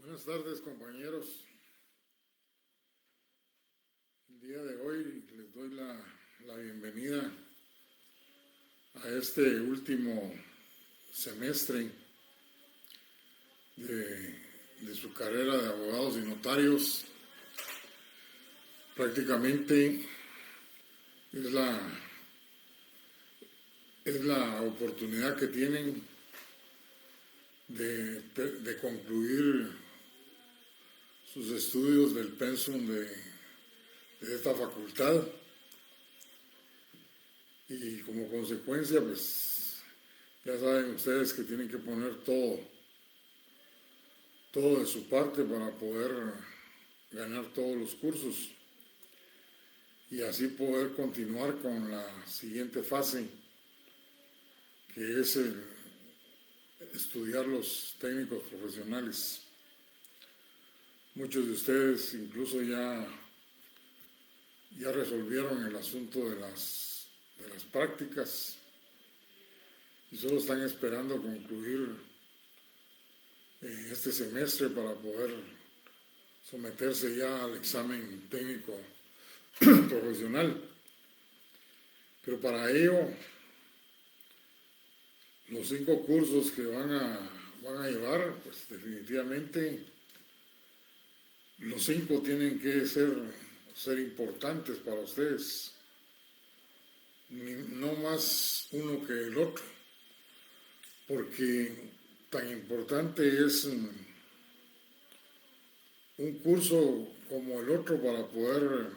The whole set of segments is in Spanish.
Buenas tardes, compañeros. El día de hoy les doy la bienvenida a este último semestre de su carrera de abogados y notarios. Prácticamente es la oportunidad que tienen de concluir sus estudios del pensum de esta facultad, y como consecuencia pues ya saben ustedes que tienen que poner todo de su parte para poder ganar todos los cursos y así poder continuar con la siguiente fase, que es estudiar los técnicos profesionales. Muchos de ustedes incluso ya resolvieron el asunto de las prácticas y solo están esperando concluir este semestre para poder someterse ya al examen técnico profesional. Pero para ello, los 5 cursos que van a llevar, pues definitivamente los 5 tienen que ser importantes para ustedes, no más uno que el otro, porque tan importante es un curso como el otro para poder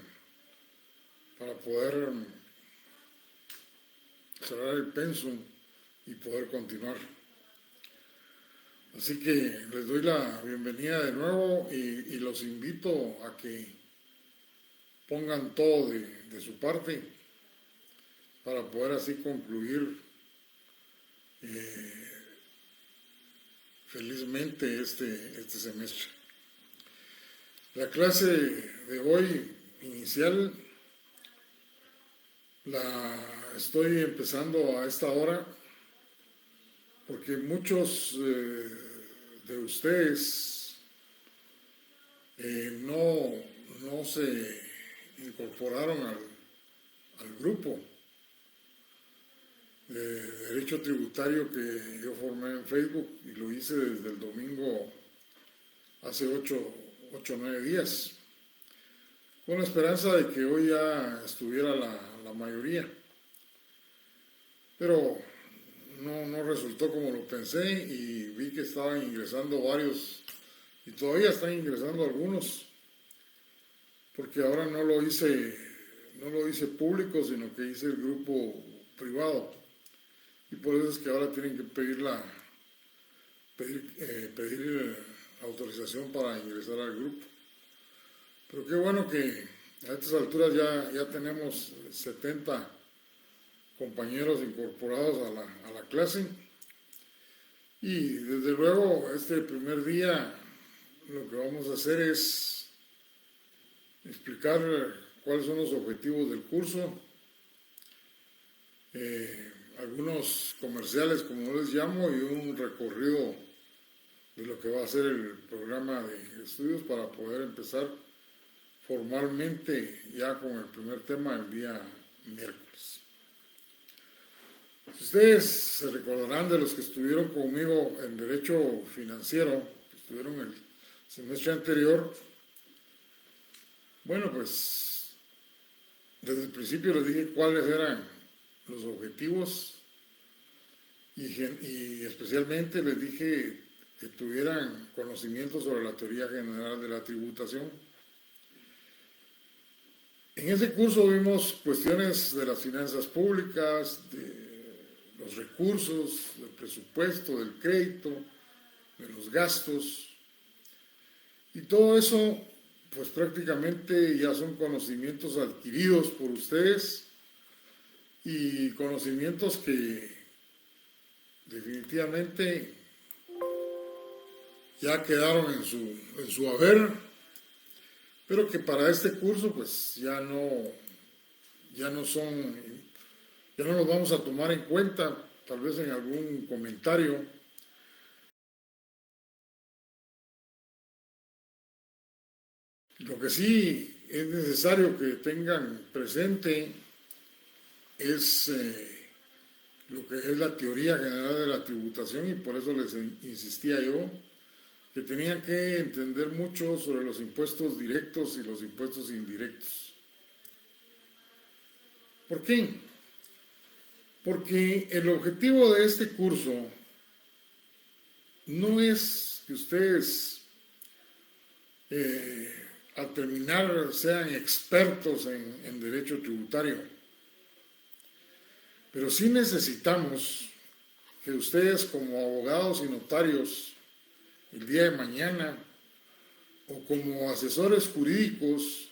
cerrar el pensum y poder continuar. Así que les doy la bienvenida de nuevo y los invito a que pongan todo de su parte para poder así concluir felizmente este semestre. La clase de hoy inicial la estoy empezando a esta hora porque muchos de ustedes no se incorporaron al grupo de derecho tributario que yo formé en Facebook y lo hice desde el domingo hace 8 o 9 días, con la esperanza de que hoy ya estuviera la mayoría, pero no resultó como lo pensé y vi que estaban ingresando varios y todavía están ingresando algunos, porque ahora no lo hice público, sino que hice el grupo privado, y por eso es que ahora tienen que pedir autorización para ingresar al grupo. Pero qué bueno que a estas alturas ya tenemos 70 compañeros incorporados a la clase, y desde luego este primer día lo que vamos a hacer es explicar cuáles son los objetivos del curso, algunos comerciales como yo les llamo, y un recorrido de lo que va a ser el programa de estudios para poder empezar formalmente ya con el primer tema el día miércoles. Ustedes se recordarán de los que estuvieron conmigo en Derecho Financiero, que estuvieron el semestre anterior. Bueno, pues desde el principio les dije cuáles eran los objetivos y especialmente les dije que tuvieran conocimiento sobre la teoría general de la tributación. En ese curso vimos cuestiones de las finanzas públicas, de los recursos, del presupuesto, del crédito, de los gastos, y todo eso pues prácticamente ya son conocimientos adquiridos por ustedes y conocimientos que definitivamente ya quedaron en su haber, pero que para este curso pues ya no los vamos a tomar en cuenta, tal vez en algún comentario Lo que sí es necesario que tengan presente es lo que es la teoría general de la tributación, y por eso les insistía yo que tenían que entender mucho sobre los impuestos directos y los impuestos indirectos. ¿Por qué? Porque el objetivo de este curso no es que ustedes al terminar sean expertos en derecho tributario, pero sí necesitamos que ustedes como abogados y notarios el día de mañana o como asesores jurídicos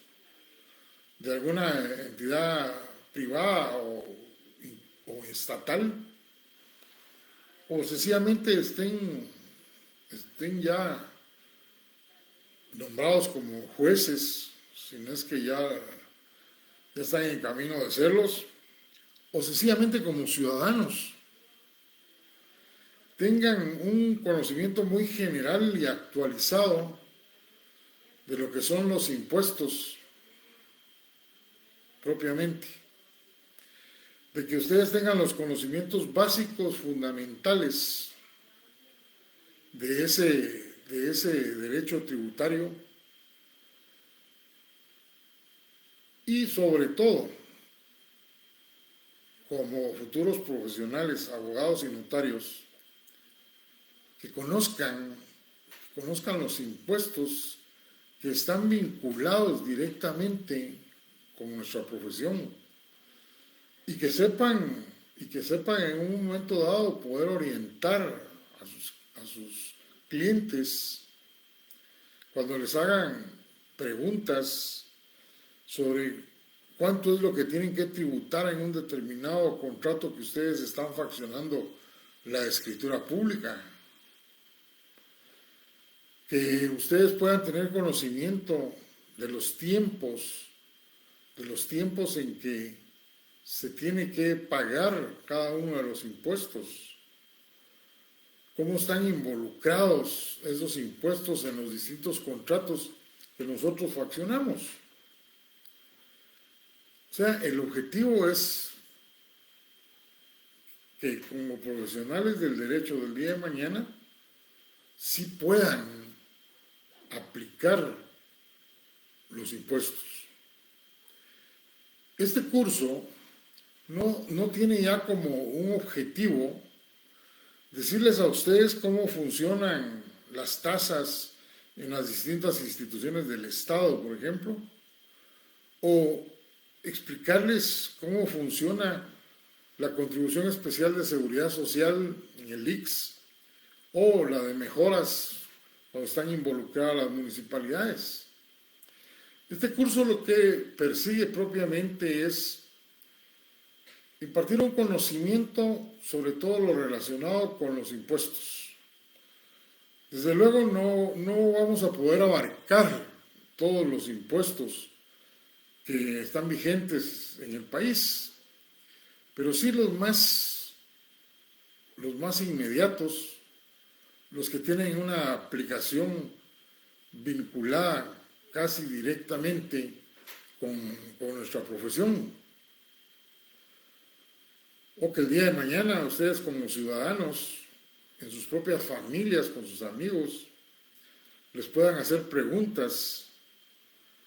de alguna entidad privada o estatal, o sencillamente estén ya nombrados como jueces, si no es que ya están en camino de serlos, o sencillamente como ciudadanos, tengan un conocimiento muy general y actualizado de lo que son los impuestos propiamente, de que ustedes tengan los conocimientos básicos, fundamentales de ese derecho tributario, y sobre todo, como futuros profesionales, abogados y notarios, que conozcan los impuestos que están vinculados directamente con nuestra profesión, y que sepan en un momento dado poder orientar a sus clientes cuando les hagan preguntas sobre cuánto es lo que tienen que tributar en un determinado contrato que ustedes están fraccionando la escritura pública. Que ustedes puedan tener conocimiento de los tiempos en que se tiene que pagar cada uno de los impuestos, cómo están involucrados esos impuestos en los distintos contratos que nosotros fraccionamos. O sea, el objetivo es que como profesionales del derecho del día de mañana sí puedan aplicar los impuestos. Este curso no tiene ya como un objetivo decirles a ustedes cómo funcionan las tasas en las distintas instituciones del Estado, por ejemplo, o explicarles cómo funciona la contribución especial de seguridad social en el IX, o la de mejoras cuando están involucradas las municipalidades. Este curso lo que persigue propiamente es impartir un conocimiento sobre todo lo relacionado con los impuestos. Desde luego no vamos a poder abarcar todos los impuestos que están vigentes en el país, pero sí los más inmediatos, los que tienen una aplicación vinculada casi directamente con nuestra profesión, o que el día de mañana ustedes como ciudadanos, en sus propias familias, con sus amigos, les puedan hacer preguntas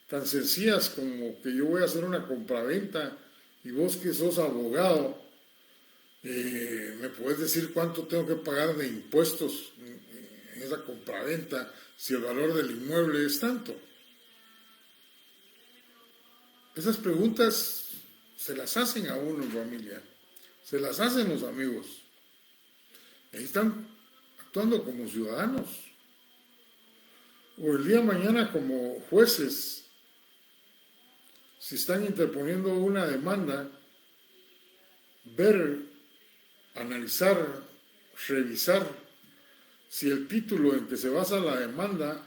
tan sencillas como que yo voy a hacer una compraventa y vos que sos abogado, ¿me puedes decir cuánto tengo que pagar de impuestos en esa compraventa si el valor del inmueble es tanto? Esas preguntas se las hacen a uno en familia, se las hacen los amigos. Ahí están actuando como ciudadanos. O el día de mañana como jueces, si están interponiendo una demanda, ver, analizar, revisar si el título en que se basa la demanda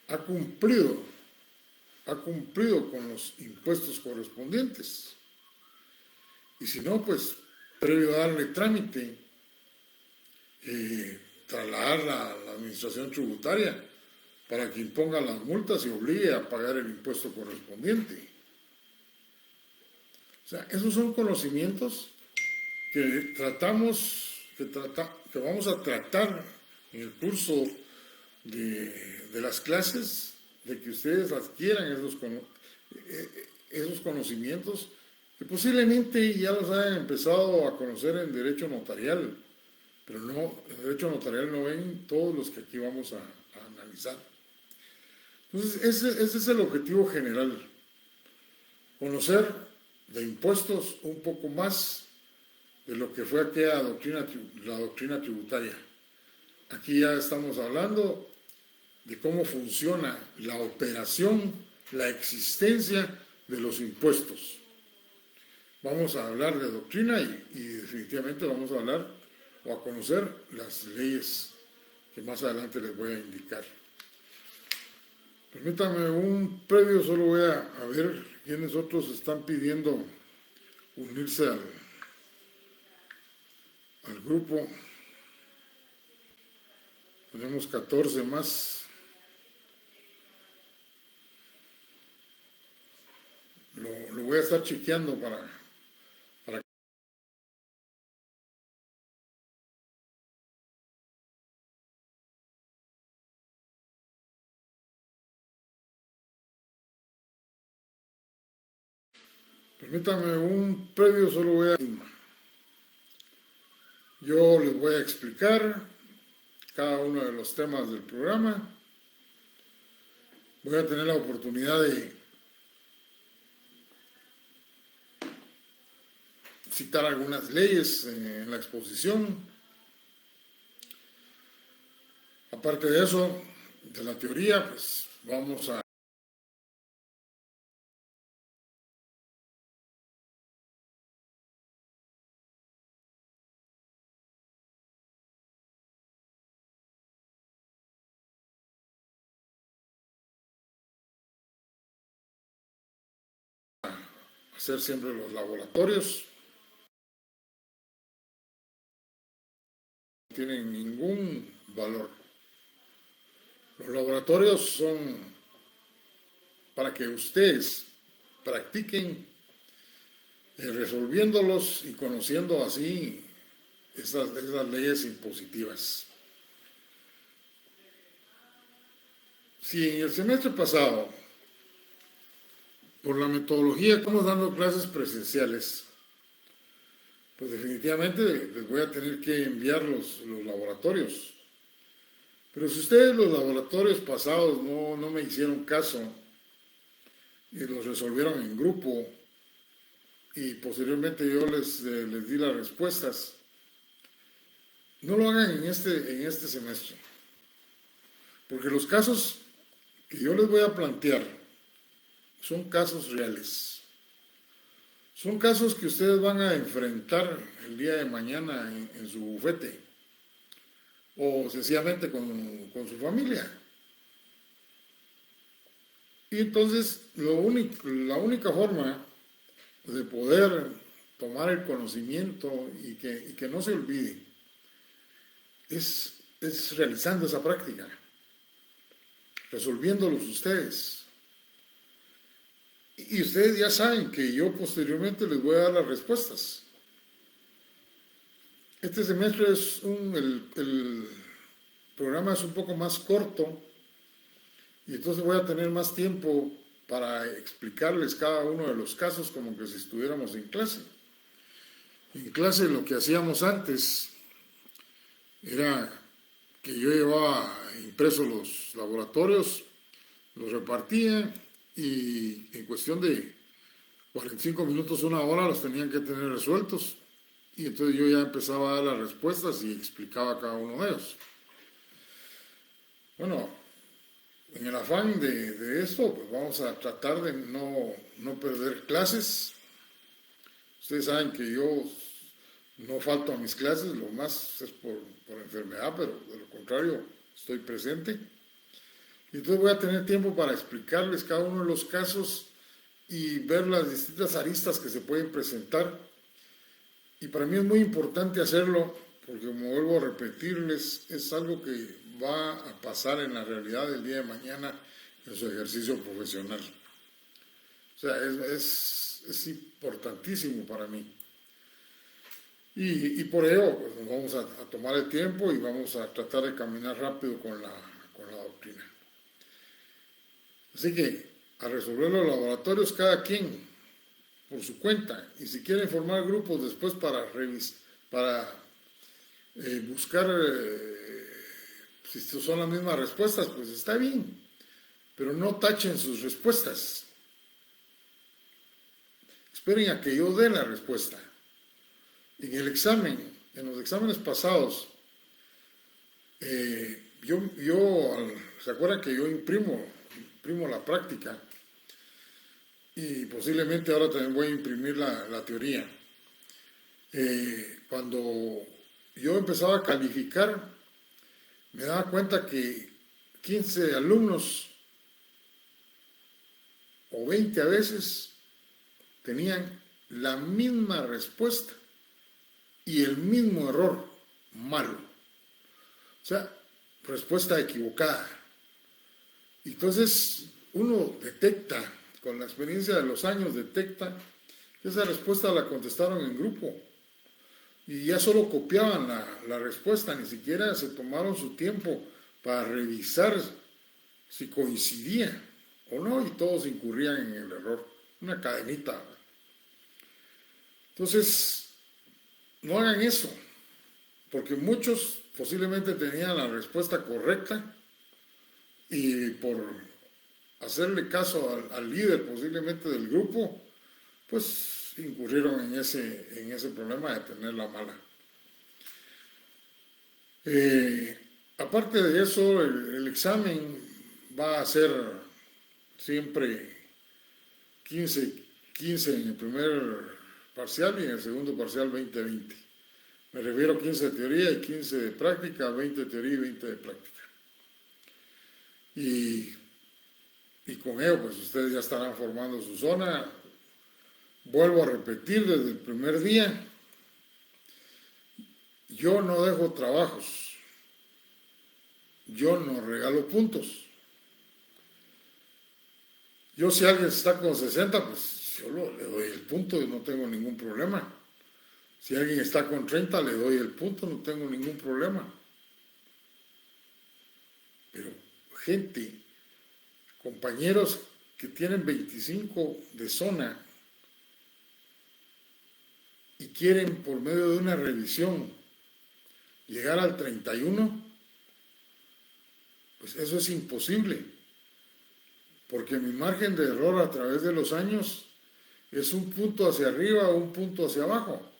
ha cumplido con los impuestos correspondientes. Y si no, pues previo a darle trámite, trasladarla a la administración tributaria para que imponga las multas y obligue a pagar el impuesto correspondiente. O sea, esos son conocimientos que que vamos a tratar en el curso de las clases, de que ustedes adquieran esos conocimientos que posiblemente ya los hayan empezado a conocer en derecho notarial, pero no, en derecho notarial no ven todos los que aquí vamos a analizar. Entonces, ese es el objetivo general, conocer de impuestos un poco más de lo que fue aquella la doctrina tributaria. Aquí ya estamos hablando de cómo funciona la operación, la existencia de los impuestos. Vamos a hablar de doctrina y definitivamente vamos a hablar o a conocer las leyes que más adelante les voy a indicar. Permítanme un previo, solo voy a ver quiénes otros están pidiendo unirse al grupo. Tenemos 14 más. Lo voy a estar chequeando para permítanme un previo, solo voy a... Yo les voy a explicar cada uno de los temas del programa. Voy a tener la oportunidad de citar algunas leyes en la exposición. Aparte de eso, de la teoría, pues vamos a hacer siempre los laboratorios. No tienen ningún valor. Los laboratorios son para que ustedes practiquen resolviéndolos y conociendo así esas leyes impositivas. Si en el semestre pasado, por la metodología, estamos dando clases presenciales, pues definitivamente les voy a tener que enviar los laboratorios. Pero si ustedes los laboratorios pasados no me hicieron caso y los resolvieron en grupo y posteriormente yo les di las respuestas, no lo hagan en este semestre. Porque los casos que yo les voy a plantear son casos reales. Son casos que ustedes van a enfrentar el día de mañana en su bufete o sencillamente con su familia. Y entonces la única forma de poder tomar el conocimiento y que no se olvide es realizando esa práctica, resolviéndolos ustedes. Y ustedes ya saben que yo posteriormente les voy a dar las respuestas. Este semestre el programa es un poco más corto y entonces voy a tener más tiempo para explicarles cada uno de los casos como que si estuviéramos en clase. En clase lo que hacíamos antes era que yo llevaba impresos los laboratorios, los repartía y en cuestión de 45 minutos, una hora, los tenían que tener resueltos. Y entonces yo ya empezaba a dar las respuestas y explicaba cada uno de ellos. Bueno, en el afán de esto, pues vamos a tratar de no perder clases. Ustedes saben que yo no falto a mis clases, lo más es por enfermedad, pero de lo contrario estoy presente. Y entonces voy a tener tiempo para explicarles cada uno de los casos y ver las distintas aristas que se pueden presentar. Y para mí es muy importante hacerlo porque como vuelvo a repetirles, es algo que va a pasar en la realidad del día de mañana en su ejercicio profesional. O sea, es importantísimo para mí. Y por ello pues, nos vamos a tomar el tiempo y vamos a tratar de caminar rápido con la doctrina. Así que a resolver los laboratorios cada quien por su cuenta, y si quieren formar grupos después para buscar si son las mismas respuestas, pues está bien, pero no tachen sus respuestas. Esperen a que yo dé la respuesta. En el examen, en los exámenes pasados, ¿se acuerdan que yo imprimo la práctica? Y posiblemente ahora también voy a imprimir la teoría. Cuando yo empezaba a calificar, me daba cuenta que 15 alumnos o 20 a veces tenían la misma respuesta y el mismo error malo. O sea, respuesta equivocada. Entonces, uno detecta, con la experiencia de los años, detecta que esa respuesta la contestaron en grupo. Y ya solo copiaban la respuesta, ni siquiera se tomaron su tiempo para revisar si coincidía o no, y todos incurrían en el error. Una cadenita. Entonces, no hagan eso, porque muchos posiblemente tenían la respuesta correcta y por hacerle caso al líder posiblemente del grupo, pues incurrieron en ese problema de tener la mala. Aparte de eso, el examen va a ser siempre 15 en el primer parcial y en el segundo parcial 20-20. Me refiero a 15 de teoría y 15 de práctica, 20 de teoría y 20 de práctica. Y con ello, pues ustedes ya estarán formando su zona. Vuelvo a repetir desde el primer día, yo no dejo trabajos, yo no regalo puntos. Yo si alguien está con 60, pues yo le doy el punto y no tengo ningún problema. Si alguien está con 30, le doy el punto, no tengo ningún problema. Pero gente, compañeros que tienen 25 de zona y quieren por medio de una revisión llegar al 31, pues eso es imposible, porque mi margen de error a través de los años es un punto hacia arriba o un punto hacia abajo.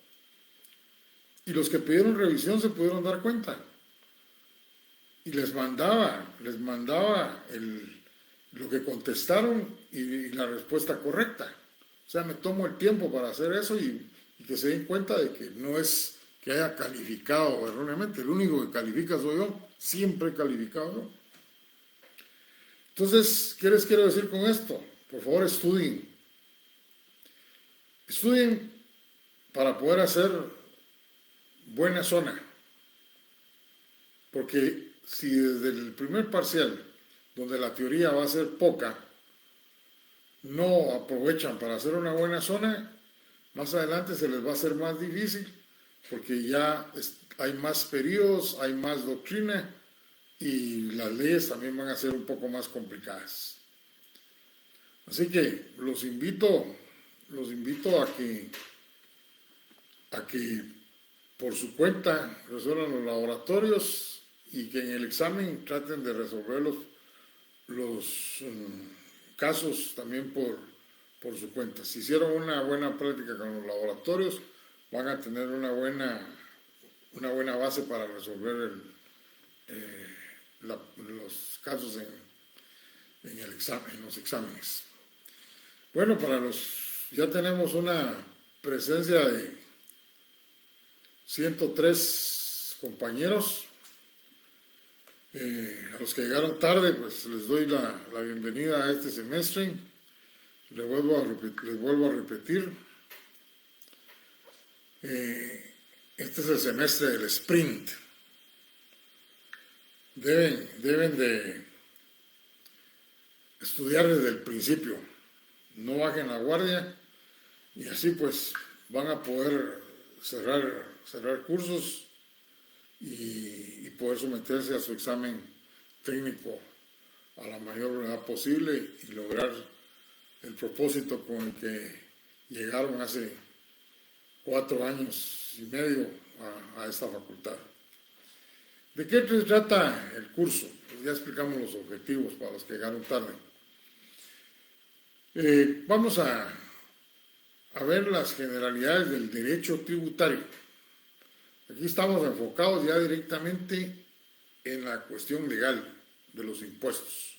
Y los que pidieron revisión se pudieron dar cuenta. Y les mandaba lo que contestaron y la respuesta correcta. O sea, me tomo el tiempo para hacer eso y que se den cuenta de que no es que haya calificado erróneamente. El único que califica soy yo. Siempre he calificado yo. Entonces, ¿qué les quiero decir con esto? Por favor, estudien. Estudien para poder hacer buena zona. Porque si desde el primer parcial, donde la teoría va a ser poca, no aprovechan para hacer una buena zona, más adelante se les va a hacer más difícil, porque ya hay más periodos, hay más doctrina, y las leyes también van a ser un poco más complicadas. Así que los invito a que por su cuenta resuelvan los laboratorios y que en el examen traten de resolver los casos también por su cuenta. Si hicieron una buena práctica con los laboratorios, van a tener una buena base para resolver los casos en los exámenes. Bueno, ya tenemos una presencia de 103 compañeros. A los que llegaron tarde, pues les doy la bienvenida a este semestre. Les vuelvo a repetir. este es el semestre del sprint. Deben de estudiar desde el principio, no bajen la guardia y así pues van a poder cerrar cursos y poder someterse a su examen técnico a la mayor brevedad posible y lograr el propósito con el que llegaron hace 4 años y medio a esta facultad. ¿De qué se trata el curso? Pues ya explicamos los objetivos para los que llegaron tarde. Vamos a ver las generalidades del derecho tributario. Aquí estamos enfocados ya directamente en la cuestión legal de los impuestos.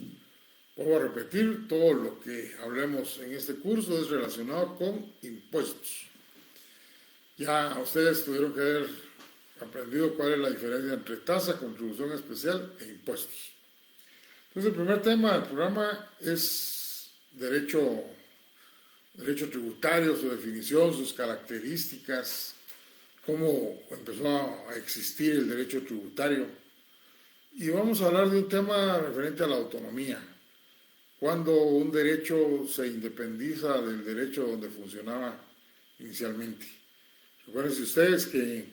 Vuelvo a repetir, todo lo que hablemos en este curso es relacionado con impuestos. Ya ustedes tuvieron que haber aprendido cuál es la diferencia entre tasa, contribución especial e impuestos. Entonces, el primer tema del programa es derecho tributario, su definición, sus características, cómo empezó a existir el derecho tributario. Y vamos a hablar de un tema referente a la autonomía, cuando un derecho se independiza del derecho donde funcionaba inicialmente. Recuerden ustedes que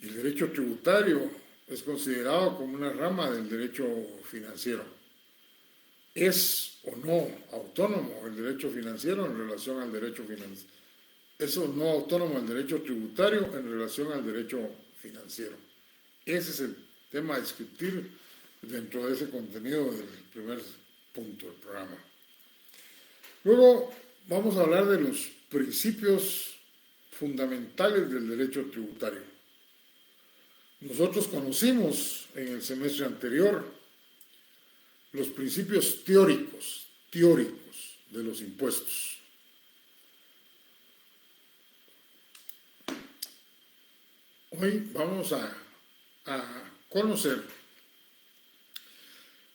el derecho tributario es considerado como una rama del derecho financiero. ¿Es o no autónomo el derecho financiero en relación al derecho financiero? ¿Es o no autónomo el derecho tributario en relación al derecho financiero? Ese es el tema a discutir dentro de ese contenido del primer punto del programa. Luego vamos a hablar de los principios fundamentales del derecho tributario. Nosotros conocimos en el semestre anterior los principios teóricos de los impuestos. Hoy vamos a conocer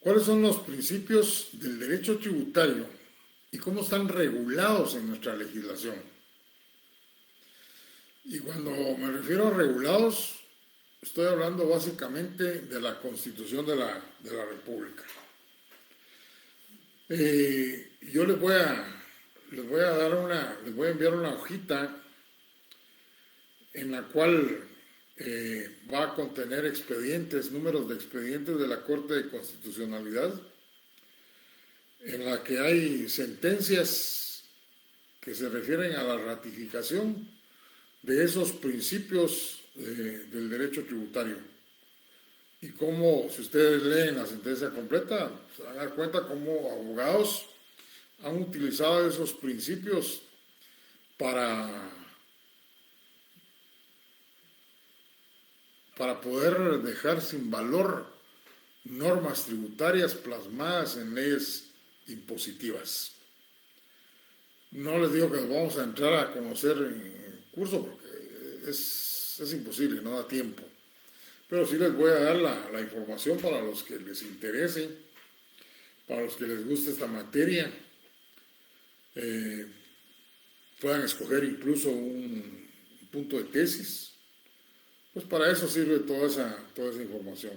cuáles son los principios del derecho tributario y cómo están regulados en nuestra legislación. Y cuando me refiero a regulados, estoy hablando básicamente de la Constitución de la República. Yo les voy a enviar una hojita en la cual va a contener números de expedientes de la Corte de Constitucionalidad, en la que hay sentencias que se refieren a la ratificación de esos principios del derecho tributario. Y cómo, si ustedes leen la sentencia completa, se van a dar cuenta cómo abogados han utilizado esos principios para poder dejar sin valor normas tributarias plasmadas en leyes impositivas. No les digo que vamos a entrar a conocer en el curso porque es imposible, no da tiempo. Pero sí les voy a dar la información para los que les interese, para los que les guste esta materia. Puedan escoger incluso un punto de tesis. Pues para eso sirve toda esa información.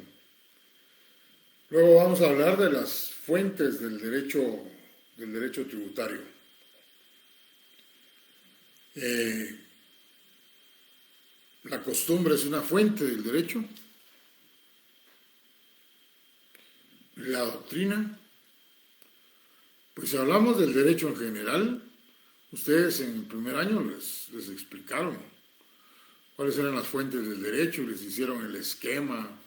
Luego vamos a hablar de las fuentes del derecho tributario. La costumbre es una fuente del derecho. La doctrina. Pues si hablamos del derecho en general, ustedes en el primer año les explicaron cuáles eran las fuentes del derecho, les hicieron el esquema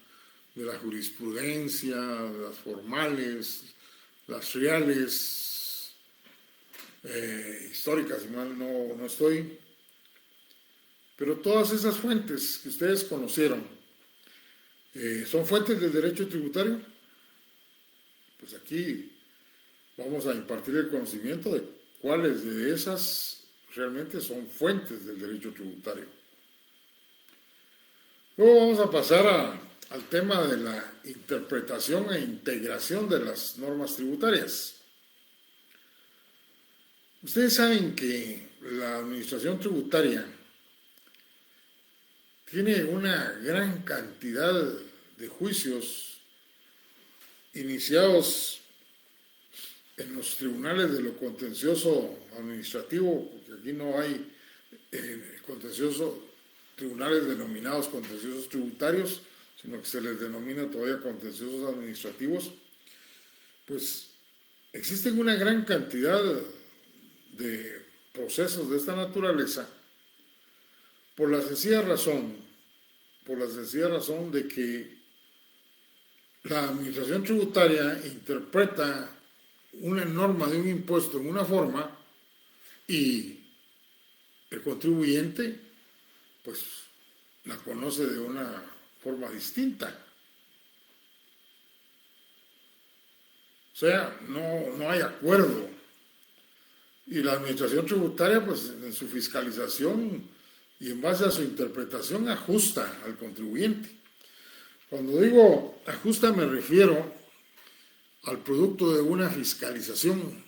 de la jurisprudencia, de las formales, las reales, históricas, si mal no estoy. Pero todas esas fuentes que ustedes conocieron, ¿son fuentes del derecho tributario? Pues aquí vamos a impartir el conocimiento de cuáles de esas realmente son fuentes del derecho tributario. Luego vamos a pasar al tema de la interpretación e integración de las normas tributarias. Ustedes saben que la administración tributaria tiene una gran cantidad de juicios iniciados en los tribunales de lo contencioso administrativo, porque aquí no hay tribunales denominados contenciosos tributarios, sino que se les denomina todavía contenciosos administrativos. Pues existen una gran cantidad de procesos de esta naturaleza por la sencilla razón de que la administración tributaria interpreta una norma de un impuesto en una forma y el contribuyente pues la conoce de una forma distinta. O sea, no hay acuerdo. Y la administración tributaria, pues en su fiscalización y en base a su interpretación, ajusta al contribuyente. Cuando digo ajusta, me refiero al producto de una fiscalización,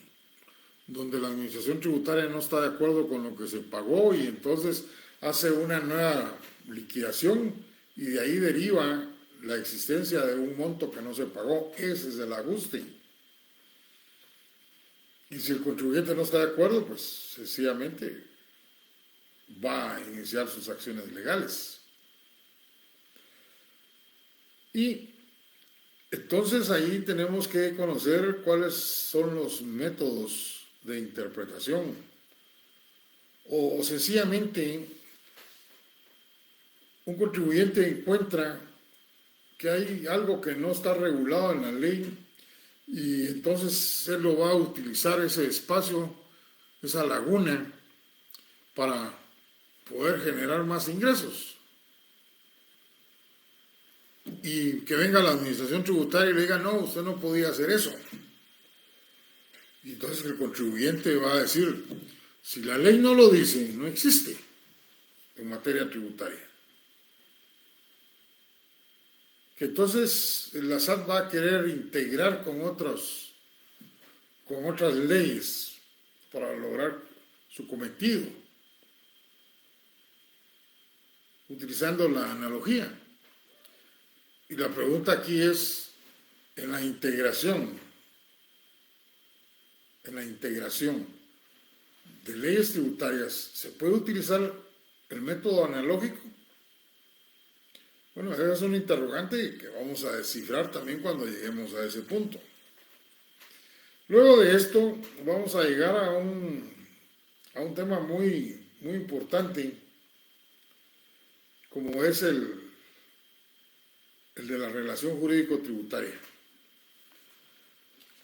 donde la administración tributaria no está de acuerdo con lo que se pagó y entonces hace una nueva liquidación y de ahí deriva la existencia de un monto que no se pagó. Ese es el ajuste. Y si el contribuyente no está de acuerdo, pues sencillamente va a iniciar sus acciones legales. Y entonces ahí tenemos que conocer cuáles son los métodos de interpretación. O sencillamente un contribuyente encuentra que hay algo que no está regulado en la ley y entonces él lo va a utilizar ese espacio, esa laguna, para poder generar más ingresos. Y que venga la administración tributaria y le diga, no, usted no podía hacer eso. Y entonces el contribuyente va a decir, si la ley no lo dice, no existe en materia tributaria. Que entonces la SAT va a querer integrar con otras leyes para lograr su cometido, utilizando la analogía. Y la pregunta aquí es, en la integración de leyes tributarias, ¿se puede utilizar el método analógico? Bueno, esa es una interrogante que vamos a descifrar también cuando lleguemos a ese punto. Luego de esto, vamos a llegar a un tema muy, muy importante, como es el de la relación jurídico-tributaria.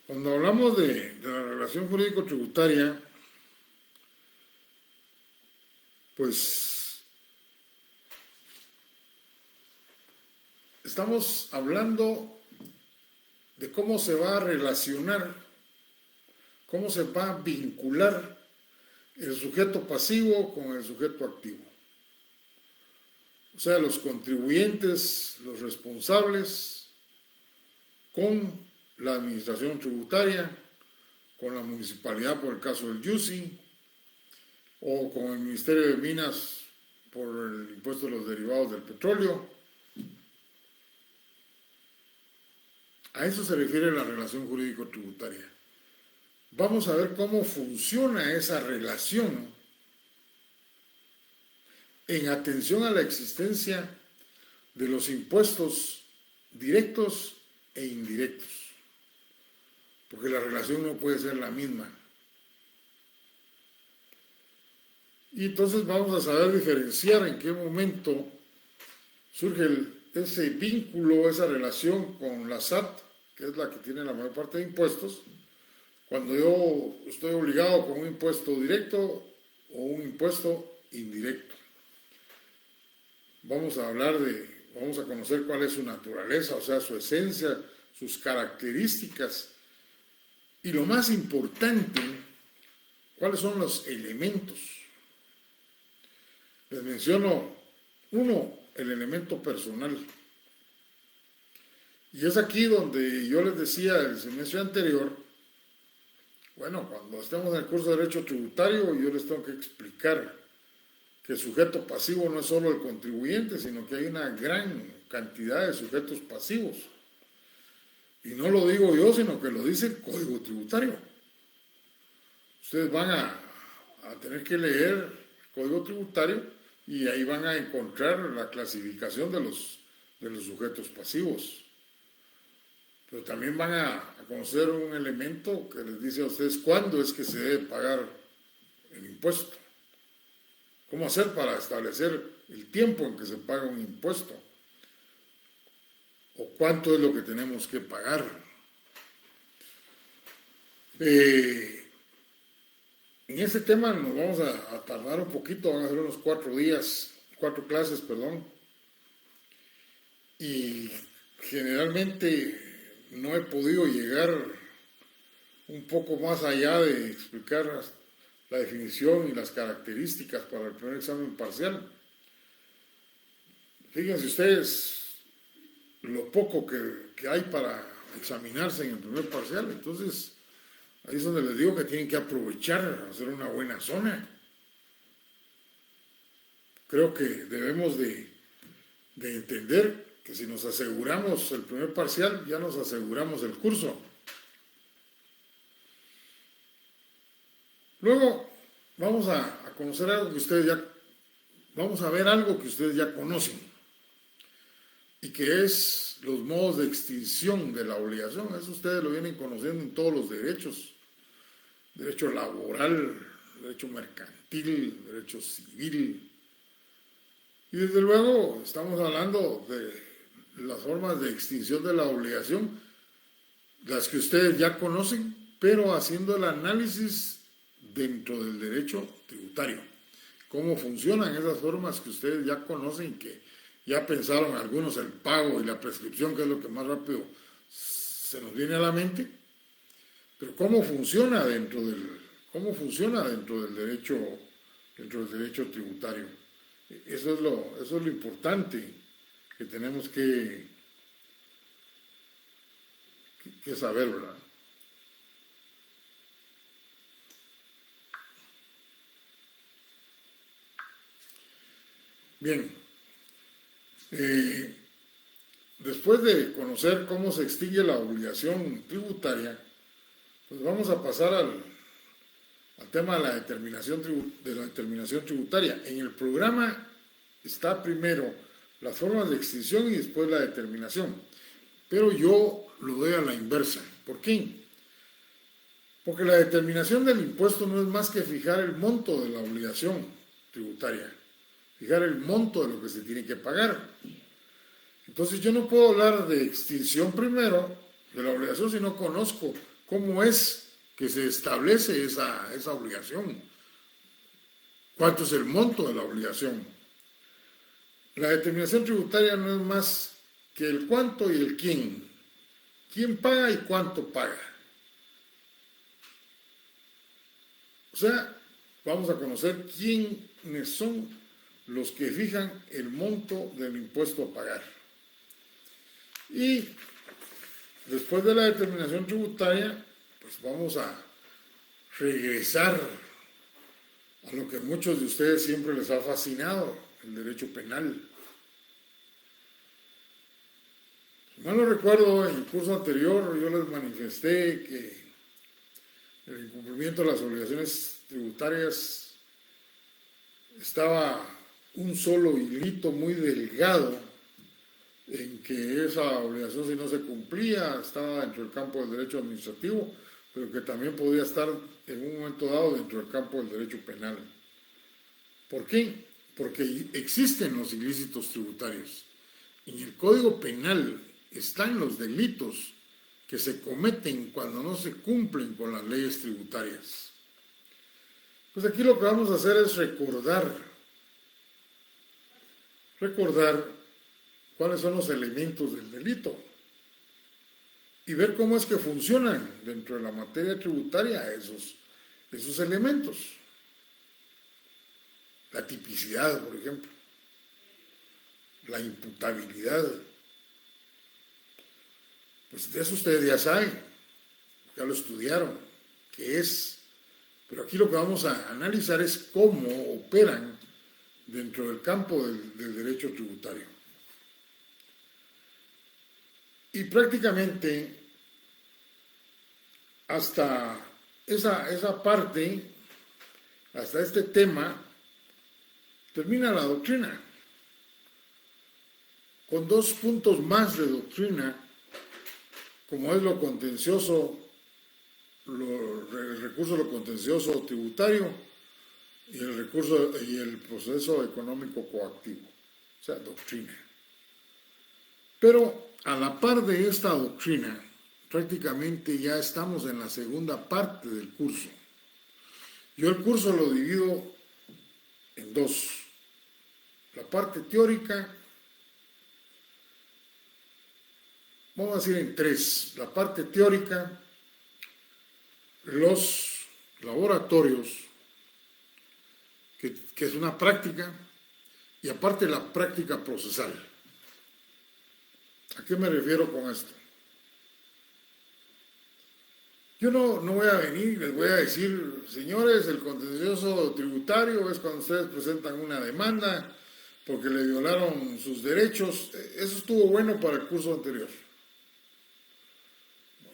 Cuando hablamos de la relación jurídico-tributaria, pues estamos hablando de cómo se va a relacionar, cómo se va a vincular el sujeto pasivo con el sujeto activo. O sea, los contribuyentes, los responsables, con la administración tributaria, con la municipalidad por el caso del YUSI, o con el Ministerio de Minas por el impuesto de los derivados del petróleo. A eso se refiere la relación jurídico-tributaria. Vamos a ver cómo funciona esa relación en atención a la existencia de los impuestos directos e indirectos, porque la relación no puede ser la misma. Y entonces vamos a saber diferenciar en qué momento surge ese vínculo, esa relación con la SAT, que es la que tiene la mayor parte de impuestos, cuando yo estoy obligado con un impuesto directo o un impuesto indirecto. Vamos a conocer cuál es su naturaleza, o sea, su esencia, sus características y lo más importante, cuáles son los elementos. Les menciono uno, el elemento personal. Y es aquí donde yo les decía el semestre anterior, bueno, cuando estemos en el curso de Derecho Tributario, yo les tengo que explicar que el sujeto pasivo no es solo el contribuyente, sino que hay una gran cantidad de sujetos pasivos. Y no lo digo yo, sino que lo dice el Código Tributario. Ustedes van a tener que leer el Código Tributario y ahí van a encontrar la clasificación de los sujetos pasivos. Pero también van a conocer un elemento que les dice a ustedes cuándo es que se debe pagar el impuesto. ¿Cómo hacer para establecer el tiempo en que se paga un impuesto? ¿O cuánto es lo que tenemos que pagar? En ese tema nos vamos a tardar un poquito, van a ser unos 4 clases, y generalmente no he podido llegar un poco más allá de explicar la definición y las características para el primer examen parcial. Fíjense ustedes lo poco que hay para examinarse en el primer parcial, entonces ahí es donde les digo que tienen que aprovechar, hacer una buena zona. Creo que debemos de entender que si nos aseguramos el primer parcial, ya nos aseguramos el curso. Luego vamos a conocer algo que ustedes ya, vamos a ver algo que ustedes ya conocen, y que es los modos de extinción de la obligación. Eso ustedes lo vienen conociendo en todos los derechos: derecho laboral, derecho mercantil, derecho civil. Y desde luego estamos hablando de las formas de extinción de la obligación, las que ustedes ya conocen, pero haciendo el análisis dentro del derecho tributario. Cómo funcionan esas formas que ustedes ya conocen, que ya pensaron algunos el pago y la prescripción, que es lo que más rápido se nos viene a la mente, pero cómo funciona dentro del derecho tributario. Eso es lo importante que tenemos que saber, ¿verdad? Bien, después de conocer cómo se extingue la obligación tributaria, pues vamos a pasar al tema de la determinación tributaria. En el programa está primero las formas de extinción y después la determinación, pero yo lo doy a la inversa. ¿Por qué? Porque la determinación del impuesto no es más que fijar el monto de la obligación tributaria, fijar el monto de lo que se tiene que pagar. Entonces yo no puedo hablar de extinción primero de la obligación si no conozco cómo es que se establece esa obligación. ¿Cuánto es el monto de la obligación? La determinación tributaria no es más que el cuánto y el quién. ¿Quién paga y cuánto paga? O sea, vamos a conocer quiénes son los que fijan el monto del impuesto a pagar. Y después de la determinación tributaria, pues vamos a regresar a lo que a muchos de ustedes siempre les ha fascinado, el derecho penal. Si mal no recuerdo, en el curso anterior yo les manifesté que el incumplimiento de las obligaciones tributarias estaba un solo hilito muy delgado, en que esa obligación, si no se cumplía, estaba dentro del campo del derecho administrativo, pero que también podía estar en un momento dado dentro del campo del derecho penal. ¿Por qué? Porque existen los ilícitos tributarios. En el Código Penal están los delitos que se cometen cuando no se cumplen con las leyes tributarias. Pues aquí lo que vamos a hacer es recordar cuáles son los elementos del delito y ver cómo es que funcionan dentro de la materia tributaria esos elementos. La tipicidad, por ejemplo, la imputabilidad. Pues de eso ustedes ya saben, ya lo estudiaron, qué es. Pero aquí lo que vamos a analizar es cómo operan dentro del campo del derecho tributario. Y prácticamente hasta esa parte, hasta este tema, termina la doctrina, con 2 puntos más de doctrina, como es lo contencioso, el recurso de lo contencioso tributario y el proceso económico coactivo, o sea, doctrina. Pero a la par de esta doctrina, prácticamente ya estamos en la segunda parte del curso. Yo el curso lo divido en 2. La parte teórica, vamos a decir en 3. La parte teórica, los laboratorios, que es una práctica, y aparte la práctica procesal. ¿A qué me refiero con esto? Yo no voy a venir y les voy a decir, señores, el contencioso tributario es cuando ustedes presentan una demanda porque le violaron sus derechos. Eso estuvo bueno para el curso anterior.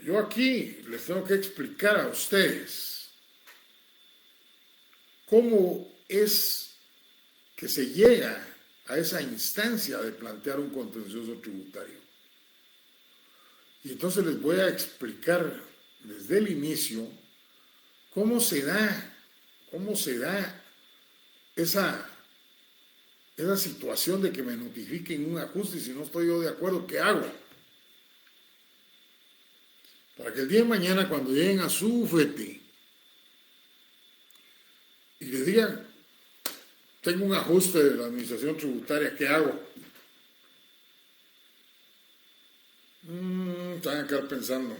Yo aquí les tengo que explicar a ustedes cómo es que se llega a esa instancia de plantear un contencioso tributario. Y entonces les voy a explicar desde el inicio cómo se da esa situación de que me notifiquen un ajuste y si no estoy yo de acuerdo, ¿qué hago? Para que el día de mañana cuando lleguen a su bufete y le digan, tengo un ajuste de la administración tributaria, ¿qué hago? Están a quedar pensando.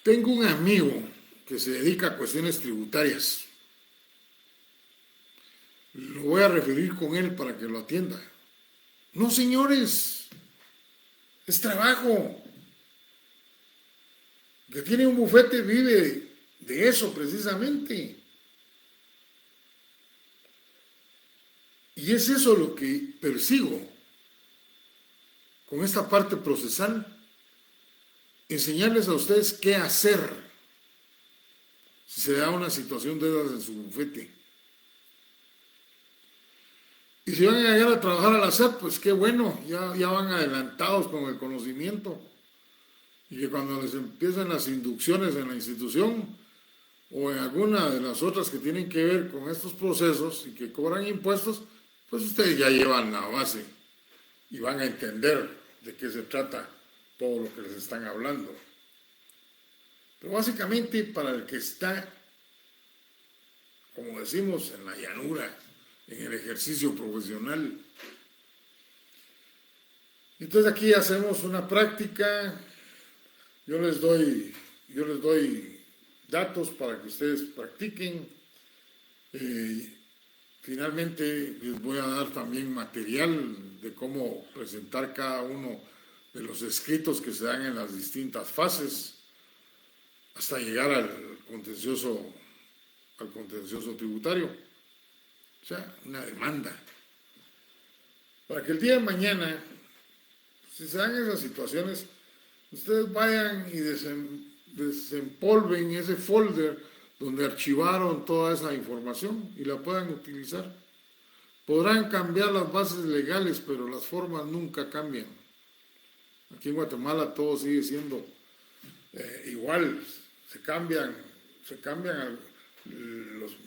Tengo un amigo que se dedica a cuestiones tributarias. Lo voy a referir con él para que lo atienda. No, señores, es trabajo. El que tiene un bufete vive de eso precisamente. Y es eso lo que persigo con esta parte procesal, enseñarles a ustedes qué hacer si se da una situación de esas en su bufete. Y si van a llegar a trabajar a la SAT, pues qué bueno, ya van adelantados con el conocimiento. Y que cuando les empiecen las inducciones en la institución o en alguna de las otras que tienen que ver con estos procesos y que cobran impuestos, pues ustedes ya llevan la base y van a entender de qué se trata todo lo que les están hablando. Pero básicamente para el que está, como decimos, en la llanura, en el ejercicio profesional. Entonces aquí hacemos una práctica, yo les doy datos para que ustedes practiquen. Finalmente les voy a dar también material de cómo presentar cada uno de los escritos que se dan en las distintas fases hasta llegar al contencioso tributario, o sea, una demanda. Para que el día de mañana, si se dan esas situaciones, ustedes vayan y desempolven ese folder donde archivaron toda esa información y la puedan utilizar. Podrán cambiar las bases legales, pero las formas nunca cambian. Aquí en Guatemala todo sigue siendo igual, se cambian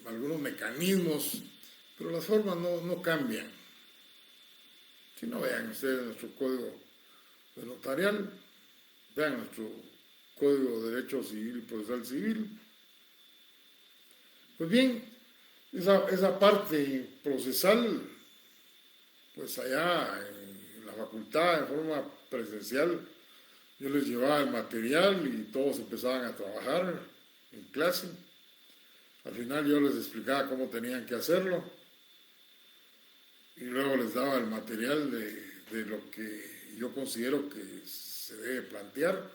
algunos mecanismos, pero las formas no cambian. Si no, vean ustedes nuestro código de notarial, vean nuestro código de derecho civil y procesal civil. Pues bien, esa parte procesal, pues allá en la facultad, en forma presencial, yo les llevaba el material y todos empezaban a trabajar en clase. Al final yo les explicaba cómo tenían que hacerlo y luego les daba el material de lo que yo considero que se debe plantear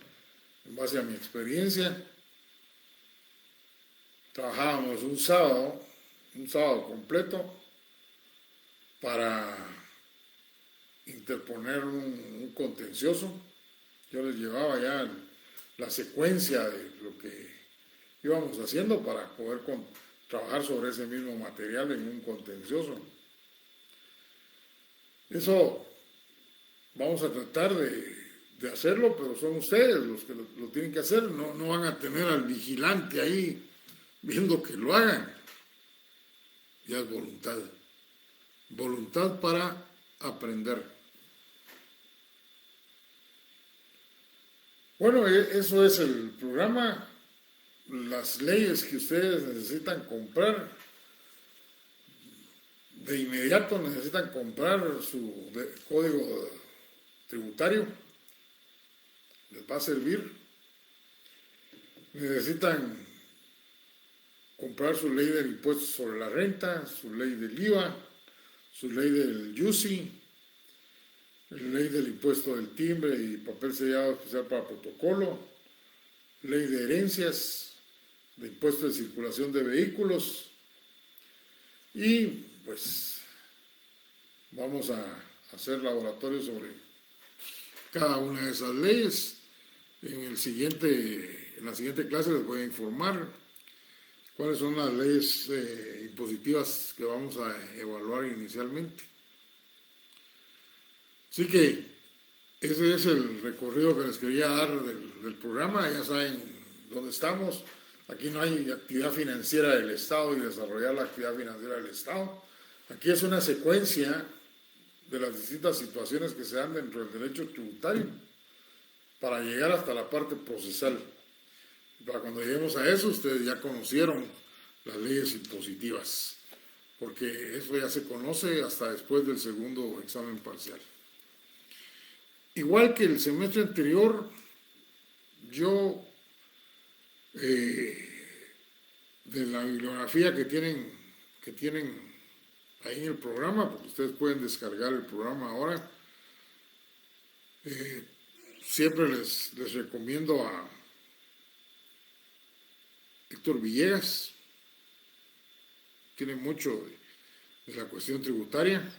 en base a mi experiencia. Trabajábamos un sábado completo, para interponer un contencioso. Yo les llevaba ya la secuencia de lo que íbamos haciendo para poder trabajar sobre ese mismo material en un contencioso. Eso vamos a tratar de hacerlo, pero son ustedes los que lo tienen que hacer. No van a tener al vigilante ahí viendo que lo hagan. Ya es voluntad. Voluntad para aprender. Bueno, eso es el programa. Las leyes que ustedes necesitan comprar, de inmediato necesitan comprar su código tributario, les va a servir. Necesitan comprar su ley del impuesto sobre la renta, su ley del IVA, su ley del YUSI, la ley del impuesto del timbre y papel sellado especial para protocolo, ley de herencias, de impuesto de circulación de vehículos, y pues vamos a hacer laboratorio sobre cada una de esas leyes. En la siguiente clase les voy a informar cuáles son las leyes impositivas que vamos a evaluar inicialmente. Así que ese es el recorrido que les quería dar del programa. Ya saben dónde estamos. Aquí no hay actividad financiera del Estado y desarrollar la actividad financiera del Estado. Aquí es una secuencia de las distintas situaciones que se dan dentro del derecho tributario para llegar hasta la parte procesal. Para cuando lleguemos a eso, ustedes ya conocieron las leyes impositivas, porque eso ya se conoce hasta después del segundo examen parcial. Igual que el semestre anterior, yo de la bibliografía que tienen ahí en el programa, porque ustedes pueden descargar el programa ahora, siempre les recomiendo a Héctor Villegas, tiene mucho de la cuestión tributaria.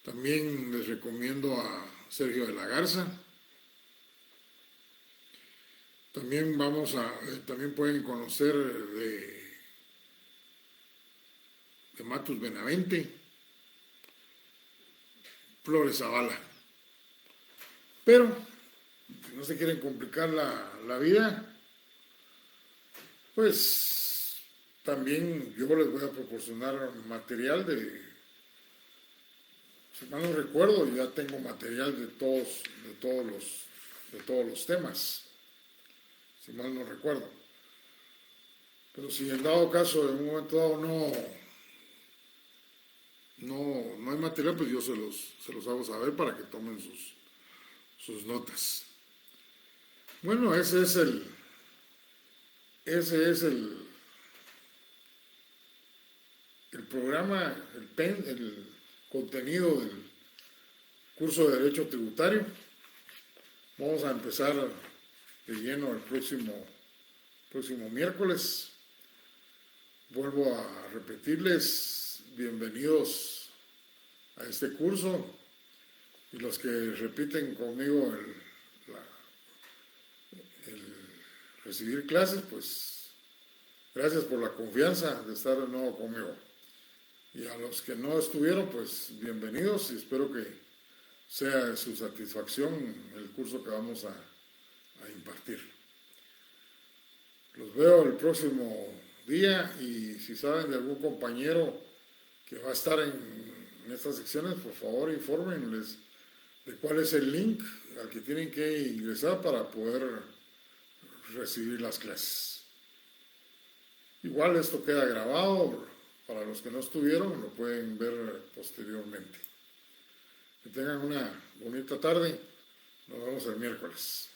También les recomiendo a Sergio de la Garza. También también pueden conocer de Matus Benavente, Flores Zavala. Pero, si no se quieren complicar la vida, pues también yo les voy a proporcionar material si mal no recuerdo, ya tengo material de todos los temas, si mal no recuerdo. Pero si en dado caso, en un momento dado no hay material, pues yo se los hago saber para que tomen sus notas. Bueno, ese es el programa, el contenido del curso de Derecho Tributario. Vamos a empezar de lleno el próximo miércoles. Vuelvo a repetirles, bienvenidos a este curso, y los que repiten conmigo el recibir clases, pues gracias por la confianza de estar de nuevo conmigo. Y a los que no estuvieron, pues bienvenidos, y espero que sea de su satisfacción el curso que vamos a impartir. Los veo el próximo día, y si saben de algún compañero que va a estar en estas secciones, por favor infórmenles de cuál es el link al que tienen que ingresar para poder recibir las clases. Igual esto queda grabado. Para los que no estuvieron, lo pueden ver posteriormente. Que tengan una bonita tarde. Nos vemos el miércoles.